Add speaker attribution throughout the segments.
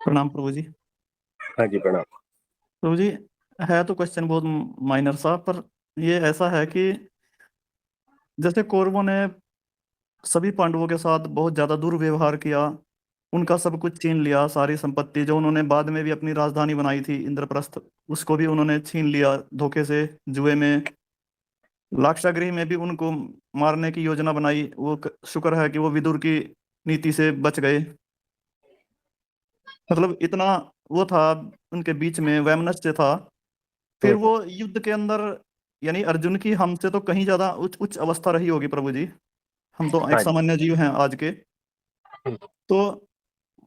Speaker 1: प्रणाम प्रभु जी।
Speaker 2: हाँ जी, प्रणाम।
Speaker 1: प्रभु जी, है तो क्वेश्चन बहुत माइनर सा, पर ये ऐसा है कि जैसे कौरवों ने सभी पांडवों के साथ बहुत ज्यादा दुर्व्यवहार किया, उनका सब कुछ छीन लिया, सारी संपत्ति जो उन्होंने बाद में भी अपनी राजधानी बनाई थी इंद्रप्रस्थ, उसको भी उन्होंने छीन लिया धोखे से, जुए में। लाक्षागृह में भी उनको मारने की योजना बनाई, वो शुक्र है कि वो विदुर की नीति से बच गए। मतलब इतना वो था, उनके बीच में वैमनस्य था। फिर
Speaker 2: हम्म,
Speaker 1: वो युद्ध के अंदर, यानी अर्जुन की हमसे तो कहीं ज्यादा उच्च उच्च अवस्था रही होगी प्रभु जी। हम तो एक
Speaker 2: हाँ जी।
Speaker 1: सामान्य जीव हैं आज के।
Speaker 2: हम्म,
Speaker 1: तो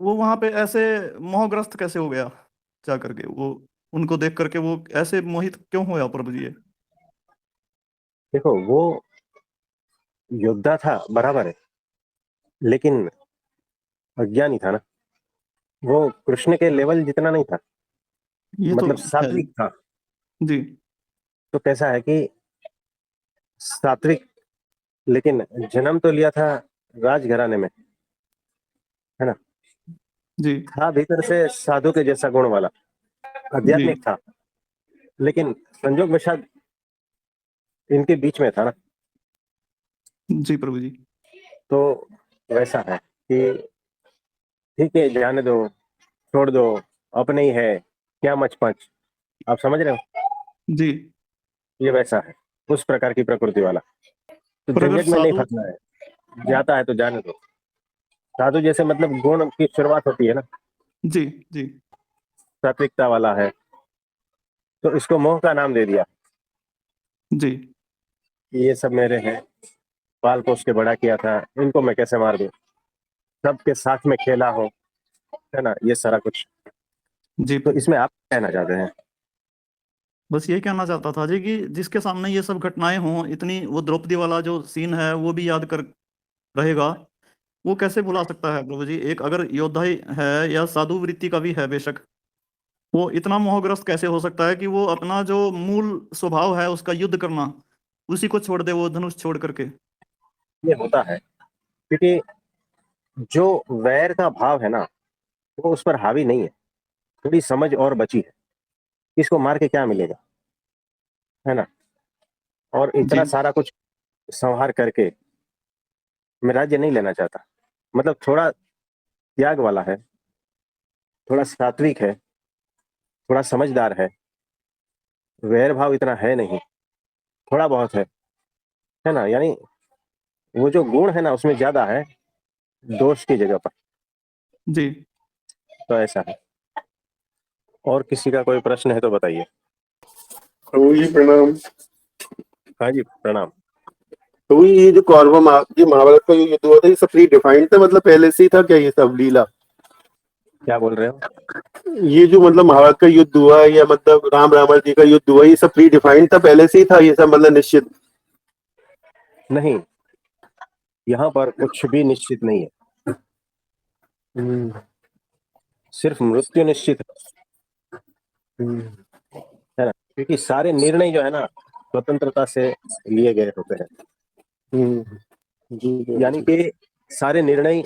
Speaker 1: वो वहां पे ऐसे मोहग्रस्त कैसे हो गया जा करके, वो उनको देख करके वो ऐसे मोहित क्यों हुआ प्रभु जी ये?
Speaker 2: देखो, वो योद्धा था, बराबर है, लेकिन अज्ञानी था ना। वो कृष्ण के लेवल जितना नहीं था,
Speaker 1: ये तो
Speaker 2: मतलब
Speaker 1: है
Speaker 2: सात्विक था।
Speaker 1: जी।
Speaker 2: तो कैसा है कि सात्विक, लेकिन जन्म तो लिया था राजघराने में, है ना।
Speaker 1: जी।
Speaker 2: था भीतर से साधु के जैसा गुण वाला,
Speaker 1: जी।
Speaker 2: आध्यात्मिक था, लेकिन संजोग वशात इनके बीच में था ना।
Speaker 1: जी प्रभु जी।
Speaker 2: तो वैसा है कि ठीक है, जाने दो, छोड़ दो, अपने ही है, क्या मचपच। आप समझ रहे हो?
Speaker 1: जी।
Speaker 2: ये वैसा है, उस प्रकार की प्रकृति वाला। तो
Speaker 1: पर अगर
Speaker 2: झंझट में नहीं
Speaker 1: साधु।
Speaker 2: फंसना है, जाता है तो जाने दो। साधु जैसे मतलब गुण की शुरुआत होती है ना,
Speaker 1: जी। जी।
Speaker 2: सात्विकता वाला है, तो इसको मोह का नाम दे दिया
Speaker 1: जी।
Speaker 2: कि ये सब मेरे हैं, पाल पोस के बड़ा किया था, इनको मैं कैसे मार दूं, सबके साथ में खेला हो, है ना, ये सारा कुछ।
Speaker 1: जी
Speaker 2: तो
Speaker 1: प्रभु।
Speaker 2: इसमें आप क्या कहना चाहते हैं?
Speaker 1: बस ये कहना चाहता था जी कि जिसके सामने ये सब घटनाएं हों, इतनी वो द्रौपदी वाला जो सीन है वो भी याद कर रहेगा, वो कैसे भुला सकता है प्रभु जी? एक अगर योद्धा ही है या साधु वृत्ति का भी है बेशक, वो इतना मोहग्रस्त कैसे हो सकता है कि वो अपना जो मूल स्वभाव है उसका युद्ध करना, उसी को छोड़ दे, वो धनुष छोड़ करके?
Speaker 2: ये होता है क्योंकि जो वैर का भाव है ना, वो उस पर हावी नहीं है। थोड़ी समझ और बची है, इसको मार के क्या मिलेगा, है ना। और
Speaker 1: जी।
Speaker 2: इतना सारा कुछ संहार करके मैं राज्य नहीं लेना चाहता। मतलब थोड़ा त्याग वाला है, थोड़ा सात्विक है, थोड़ा समझदार है, वैर भाव इतना है नहीं, थोड़ा बहुत है ना। यानी वो जो गुण है ना, उसमें ज्यादा है दोष की जगह पर।
Speaker 1: जी।
Speaker 2: तो ऐसा है। और किसी का कोई प्रश्न है तो बताइए।
Speaker 3: प्रभु जी प्रणाम।
Speaker 2: हाँ जी, प्रणाम।
Speaker 3: प्रभु जी, ये जो ये महाभारत का जो युद्ध हुआ था, ये सब प्री डिफाइंड था, मतलब पहले से ही था क्या ये सब लीला?
Speaker 2: क्या बोल रहे हो?
Speaker 3: ये जो मतलब महाभारत का युद्ध हुआ या मतलब राम रावण जी का युद्ध हुआ, ये सब प्री डिफाइंड था, पहले से ही था ये सब, मतलब निश्चित?
Speaker 2: नहीं, यहाँ पर कुछ भी निश्चित नहीं है,
Speaker 3: हम्म।
Speaker 2: सिर्फ मृत्यु निश्चित
Speaker 3: हम्म।
Speaker 2: है ना। क्योंकि सारे निर्णय जो है ना, स्वतंत्रता से लिए गए होते हैं।
Speaker 3: हम्म। जी प्रभु
Speaker 2: यानी
Speaker 3: जी।
Speaker 2: कि सारे निर्णय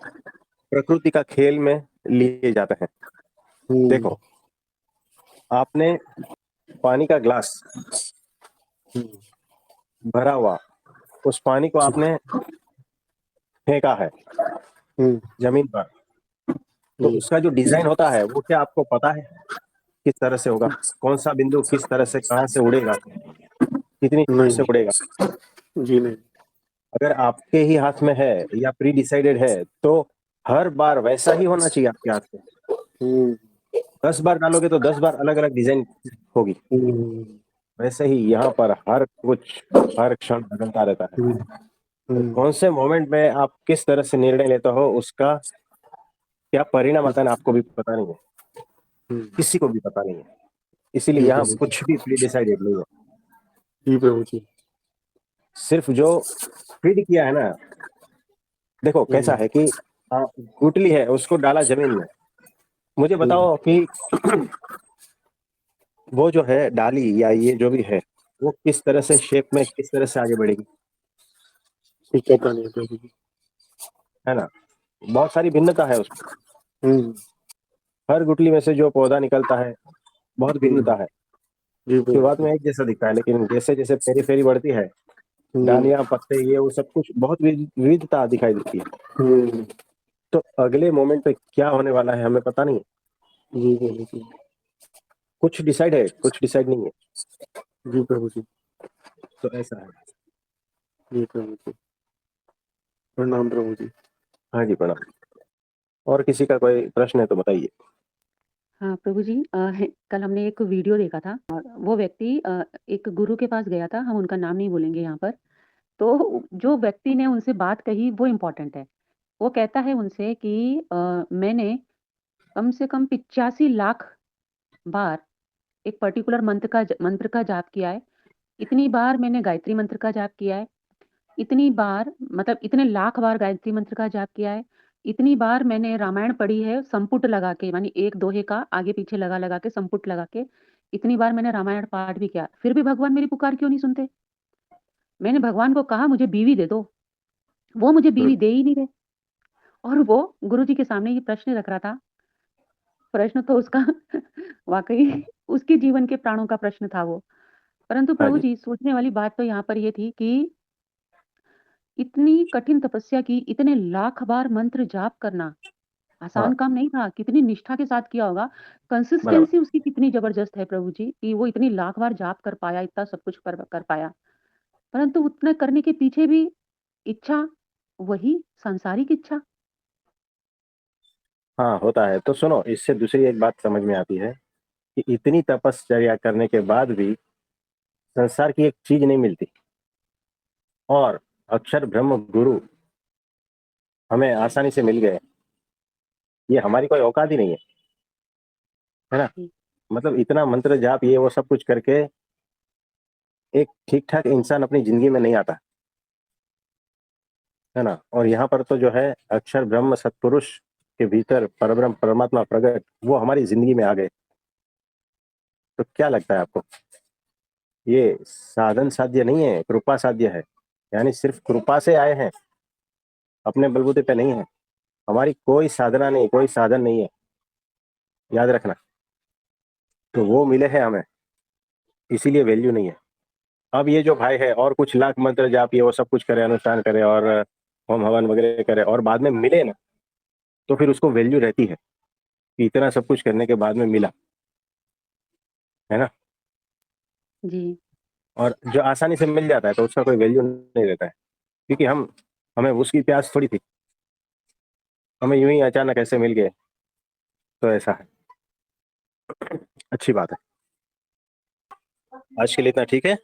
Speaker 2: प्रकृति का खेल में लिए जाते हैं।
Speaker 3: हम्म।
Speaker 2: देखो, आपने पानी का ग्लास
Speaker 3: हम्म।
Speaker 2: भरा हुआ, उस पानी को आपने फेंका है
Speaker 3: हम्म।
Speaker 2: जमीन पर, तो
Speaker 3: हम्म।
Speaker 2: उसका जो डिजाइन होता है वो क्या आपको पता है किस तरह से होगा? कौन सा बिंदु किस तरह से कहाँ से उड़ेगा, कितनी दूर से
Speaker 3: नहीं।
Speaker 2: उड़ेगा?
Speaker 3: जी नहीं।
Speaker 2: अगर आपके ही हाथ में है या प्री डिसाइडेड है, तो हर बार वैसा ही होना चाहिए आपके हाथ में।
Speaker 3: हम्म।
Speaker 2: 10 बार डालोगे तो 10 बार अलग अलग डिजाइन होगी।
Speaker 3: हम्म।
Speaker 2: वैसे ही यहाँ पर हर कुछ, हर क्षण बदलता रहता है।
Speaker 3: हम्म।
Speaker 2: तो
Speaker 3: हम्म।
Speaker 2: कौन से मोमेंट में आप किस तरह से निर्णय लेते हो, उसका क्या परिणाम आता है ना, आपको भी पता नहीं है, किसी को भी पता नहीं है। इसीलिए
Speaker 3: जी
Speaker 2: यहाँ
Speaker 3: प्रभु जी।
Speaker 2: कुछ भी प्री डिसाइडेड नहीं है।
Speaker 3: जी प्रभु जी।
Speaker 2: सिर्फ जो फीड किया है ना, देखो कैसा
Speaker 3: हम्म।
Speaker 2: है कि गुटली है, उसको डाला जमीन में। मुझे
Speaker 3: हम्म।
Speaker 2: बताओ कि वो जो है डाली या ये जो भी है, वो किस तरह से शेप में, किस तरह से आगे बढ़ेगी,
Speaker 3: कुछ पता नहीं प्रभु जी।
Speaker 2: है ना। बहुत सारी भिन्नता है उसमें।
Speaker 3: हम्म।
Speaker 2: हर गुठली में से जो पौधा निकलता है बहुत भिन्नता है।
Speaker 3: जी प्रभु
Speaker 2: शुरुआत
Speaker 3: जी।
Speaker 2: में एक जैसा दिखता है, लेकिन जैसे जैसे फेरी फेरी बढ़ती है,
Speaker 3: हम्म,
Speaker 2: डालियां, पत्ते, ये वो सब कुछ बहुत विविधता दिखाई देती है।
Speaker 3: हम्म,
Speaker 2: तो अगले मोमेंट पे क्या होने वाला है हमें पता नहीं है।
Speaker 3: जी प्रभु जी।
Speaker 2: कुछ डिसाइड है, कुछ डिसाइड नहीं है।
Speaker 3: जी प्रभु जी।
Speaker 2: तो ऐसा है।
Speaker 3: जी प्रभु जी। प्रणाम प्रभु जी।
Speaker 2: हाँ जी, प्रणाम। और किसी का कोई प्रश्न है तो बताइए।
Speaker 4: हाँ प्रभु जी, कल हमने एक वीडियो देखा था और वो व्यक्ति एक गुरु के पास गया था, हम उनका नाम नहीं बोलेंगे यहाँ पर। तो जो व्यक्ति ने उनसे बात कही वो इम्पोर्टेंट है। वो कहता है उनसे कि मैंने कम से कम 85 लाख बार एक पर्टिकुलर मंत्र का जाप किया है। इतनी बार मैंने गायत्री मंत्र का जाप किया है। इतनी बार मतलब इतने लाख बार गायत्री मंत्र का जाप किया है। इतनी बार मैंने रामायण पढ़ी है संपुट लगा के, मानी एक दोहे का आगे पीछे लगा लगा के संपुट लगा के। इतनी बार मैंने रामायण पाठ भी किया, फिर भी भगवान मेरी पुकार क्यों नहीं सुनते? मैंने भगवान को कहा मुझे बीवी दे दो, वो मुझे बीवी दे ही नहीं रहे। और वो गुरुजी के सामने ये प्रश्न रख रहा था। प्रश्न तो उसका वाकई उसके जीवन के प्राणों का प्रश्न था वो। परंतु
Speaker 2: हाँ
Speaker 4: प्रभु
Speaker 2: जी,
Speaker 4: जी, सोचने वाली बात तो यहाँ पर ये थी कि इतनी कठिन तपस्या की, इतने लाख बार मंत्र जाप करना
Speaker 2: हाँ,
Speaker 4: आसान काम नहीं था। कितनी निष्ठा के साथ किया होगा।
Speaker 2: बराबर।
Speaker 4: कंसिस्टेंसी उसकी कितनी जबरदस्त है प्रभु जी, कि वो इतनी लाख बार जाप कर पाया, इतना सब कुछ कर पाया। परंतु उतना करने के पीछे भी इच्छा, वही सांसारिक इच्छा।
Speaker 2: हाँ, होता है। तो सुनो, इससे दूसरी एक बात समझ में आती है कि इतनी तपश्चर्या करने के बाद भी संसार की एक चीज नहीं मिलती, और अक्षर ब्रह्म गुरु हमें आसानी से मिल गए। ये हमारी कोई औकात ही नहीं है ना।
Speaker 4: जी,
Speaker 2: मतलब इतना मंत्र जाप ये वो सब कुछ करके एक ठीक ठाक इंसान अपनी जिंदगी में नहीं आता, है ना। और यहाँ पर तो जो है अक्षर ब्रह्म सत्पुरुष के भीतर परब्रह्म परमात्मा प्रकट, वो हमारी जिंदगी में आ गए। तो क्या लगता है आपको, ये साधन साध्य नहीं है, कृपा साध्य है। यानी सिर्फ कृपा से आए हैं, अपने बलबूते पे नहीं है। हमारी कोई साधना नहीं, कोई साधन नहीं है, याद रखना। तो वो मिले हैं हमें, इसीलिए वैल्यू नहीं है। अब ये जो भाई है और कुछ लाख मंत्र जाप ये वो सब कुछ करे, अनुष्ठान करे और होम हवन वगैरह करे, और बाद में मिले ना, तो फिर उसको वैल्यू रहती है कि इतना सब कुछ करने के बाद में मिला, है ना।
Speaker 4: जी,
Speaker 2: और जो आसानी से मिल जाता है तो उसका कोई वैल्यू नहीं रहता है, क्योंकि हमें उसकी प्यास थोड़ी थी, हमें यूं ही अचानक ऐसे मिल गए। तो ऐसा है। अच्छी बात है। आज के लिए इतना ठीक है।